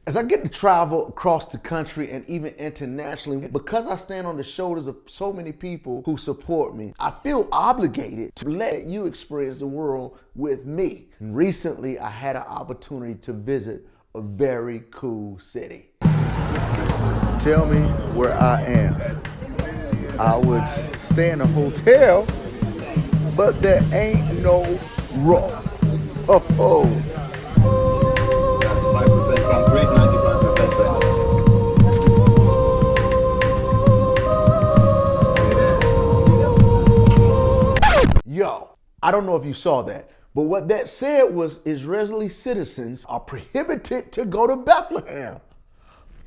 As I get to travel across the country and even internationally, because I stand on the shoulders of so many people who support me, I feel obligated to let you experience the world with me. And recently, I had an opportunity to visit a very cool city. Tell me where I am. I would stay in a hotel, but there ain't no room. Oh. 5% concrete, 95% fenced. Yo, I don't know if you saw that, but what that said was Israeli citizens are prohibited to go to Bethlehem.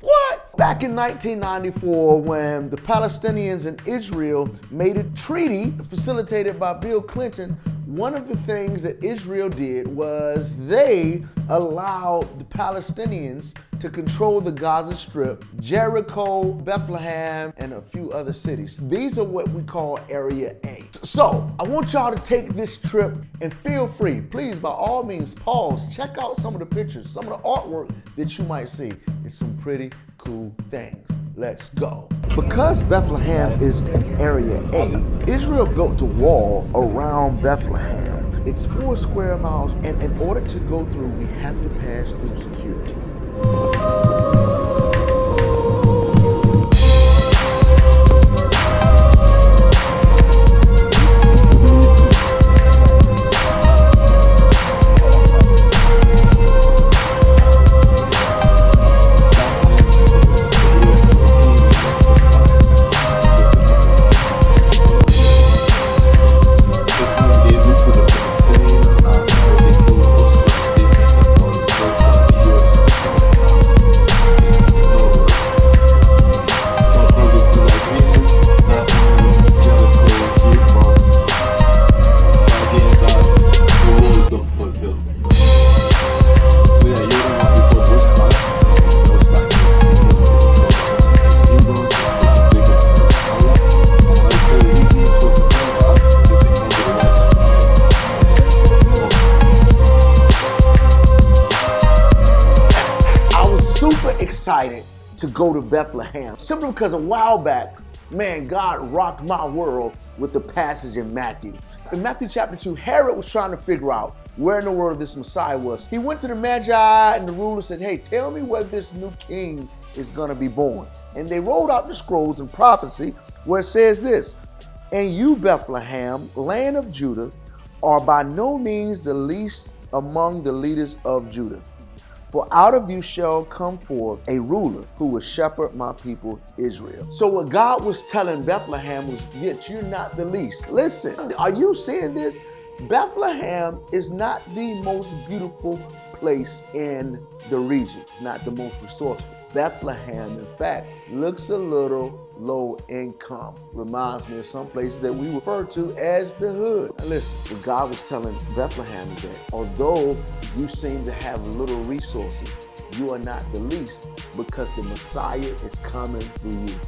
What? Back in 1994, when the Palestinians and Israel made a treaty facilitated by Bill Clinton, one of the things that Israel did was they allowed the Palestinians to control the Gaza Strip, Jericho, Bethlehem, and a few other cities. These are what we call Area A. So I want y'all to take this trip and feel free. Please, by all means, pause, check out some of the pictures, some of the artwork that you might see. It's some pretty cool things. Let's go. Because Bethlehem is in Area A, Israel built a wall around Bethlehem. It's 4 square miles, and in order to go through, we have to pass through security. Excited to go to Bethlehem simply because a while back, man, God rocked my world with the passage in Matthew. In Matthew chapter 2, Herod was trying to figure out where in the world this Messiah was. He went to the Magi and the ruler said, hey, tell me where this new king is going to be born. And they rolled out the scrolls and prophecy where it says this, and you, Bethlehem, land of Judah, are by no means the least among the leaders of Judah. For out of you shall come forth a ruler who will shepherd my people Israel. So what God was telling Bethlehem was, yet you're not the least. Listen, are you seeing this? Bethlehem is not the most beautiful place in the region. It's not the most resourceful. Bethlehem, in fact, looks a little low income. Reminds me of some places that we refer to as the hood. Now listen, what God was telling Bethlehem is that although you seem to have little resources, you are not the least because the Messiah is coming through you.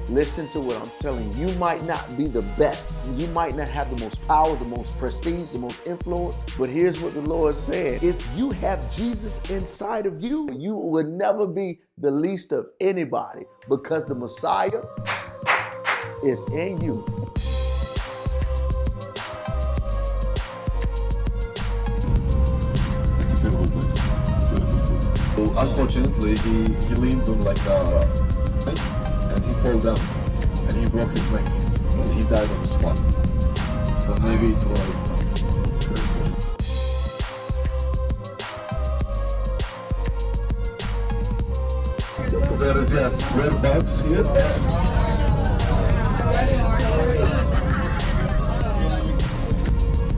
Listen to what I'm telling you. You might not be the best. You might not have the most power, the most prestige, the most influence. But here's what the Lord said. If you have Jesus inside of you, you will never be the least of anybody because the Messiah is in you. It's a beautiful place. So unfortunately, he leaned on like a and he fell down and he broke his leg and he died on the spot. So maybe it was there is yes, red bugs here.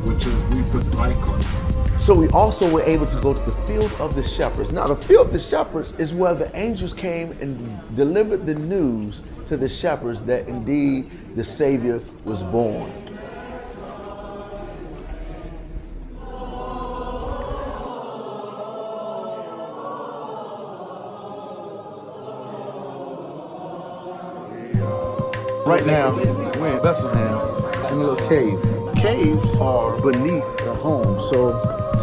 Which is we put icon. So we also were able to go to the field of the shepherds. Now the field of the shepherds is where the angels came and delivered the news to the shepherds that indeed the Savior was born. Right now, we're in Bethlehem in a little cave. Caves are beneath the home, so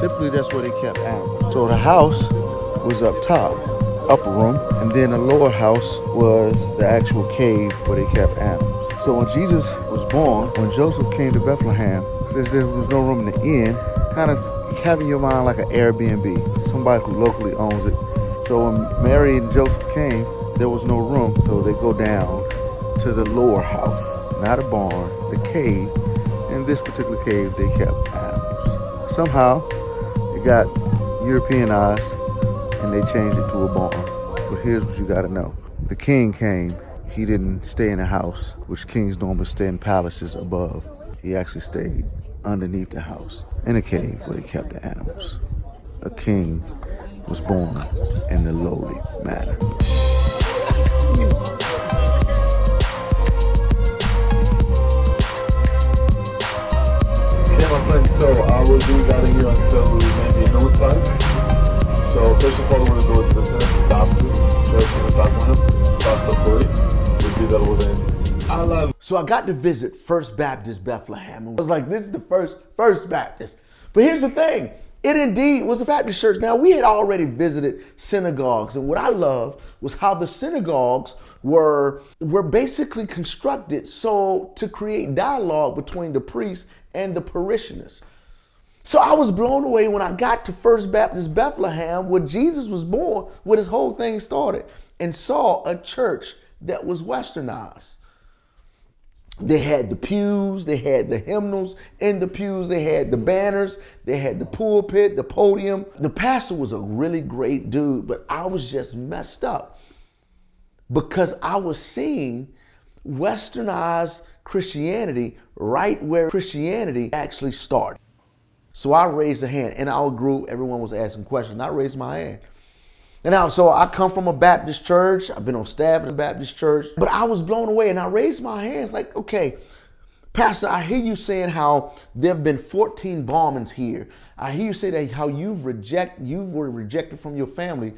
typically that's where they kept animals. So the house was up top. upper room, and then the lower house was the actual cave where they kept animals. So when Jesus was born, when Joseph came to Bethlehem, since there was no room in the inn, kind of have in your mind like an Airbnb, somebody who locally owns it. So when Mary and Joseph came, there was no room, so they go down to the lower house, not a barn, the cave. In this particular cave, they kept animals. Somehow, it got Europeanized, and they changed it to a barn. But here's what you gotta know. The king came, he didn't stay in a house, which kings normally stay in palaces above. He actually stayed underneath the house, in a cave where they kept the animals. A king was born in the lowly manner. Yeah, my friend, so I will do that here until maybe no time. So first of all, I want to go to the First Baptist Church in Bethlehem. Pastor Corey will be there within. I love. So I got to visit First Baptist Bethlehem. I was like, this is the First Baptist. But here's the thing. It indeed was a Baptist church. Now, we had already visited synagogues, and what I loved was how the synagogues were basically constructed so to create dialogue between the priests and the parishioners. So I was blown away when I got to First Baptist Bethlehem, where Jesus was born, where this whole thing started, and saw a church that was westernized. They had the pews, they had the hymnals in the pews, they had the banners, they had the pulpit, the podium. The pastor was a really great dude, but I was just messed up because I was seeing westernized Christianity right where Christianity actually started. So I raised a hand. In our group, everyone was asking questions. I raised my hand. And so I come from a Baptist church. I've been on staff in a Baptist church. But I was blown away, and I raised my hands like, okay, Pastor, I hear you saying how there have been 14 bombings here. I hear you say that how you were rejected from your family,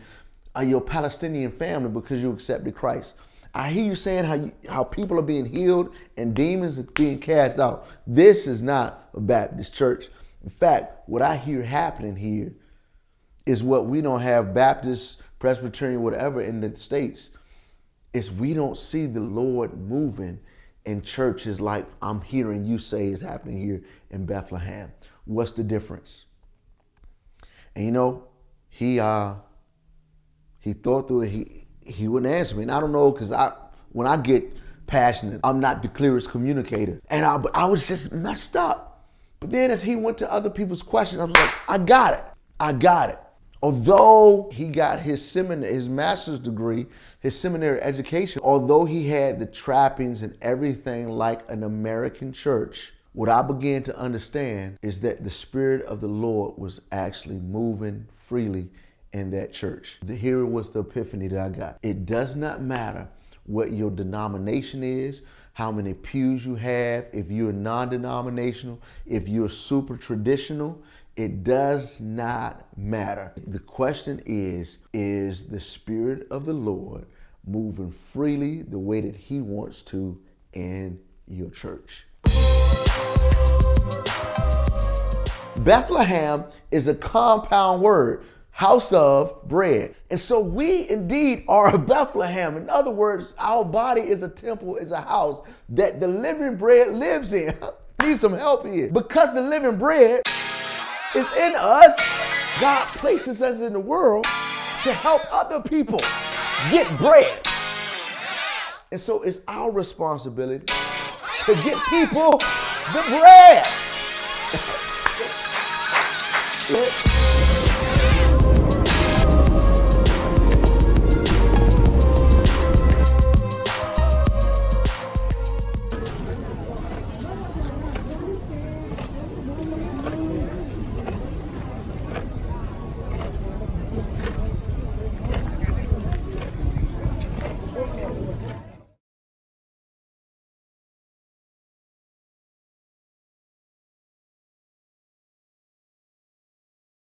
your Palestinian family, because you accepted Christ. I hear you saying how people are being healed and demons are being cast out. This is not a Baptist church. In fact, what I hear happening here is what we don't have Baptist, Presbyterian, whatever in the States, is we don't see the Lord moving in churches like I'm hearing you say is happening here in Bethlehem. What's the difference? And you know, he thought through it, he wouldn't answer me. And I don't know, because when I get passionate, I'm not the clearest communicator. And I was just messed up. But then as he went to other people's questions, I was like, I got it. Although he got his master's degree, his seminary education, although he had the trappings and everything like an American church, what I began to understand is that the Spirit of the Lord was actually moving freely in that church. Here was the epiphany that I got. It does not matter what your denomination is, how many pews you have, if you're non-denominational, if you're super traditional. It does not matter. The question is the Spirit of the Lord moving freely the way that he wants to in your church? Bethlehem is a compound word, house of bread. And so we indeed are a Bethlehem. In other words, our body is a temple, is a house that the living bread lives in. Need some help here. Because the living bread is in us, God places us in the world to help other people get bread. And so it's our responsibility to get people the bread.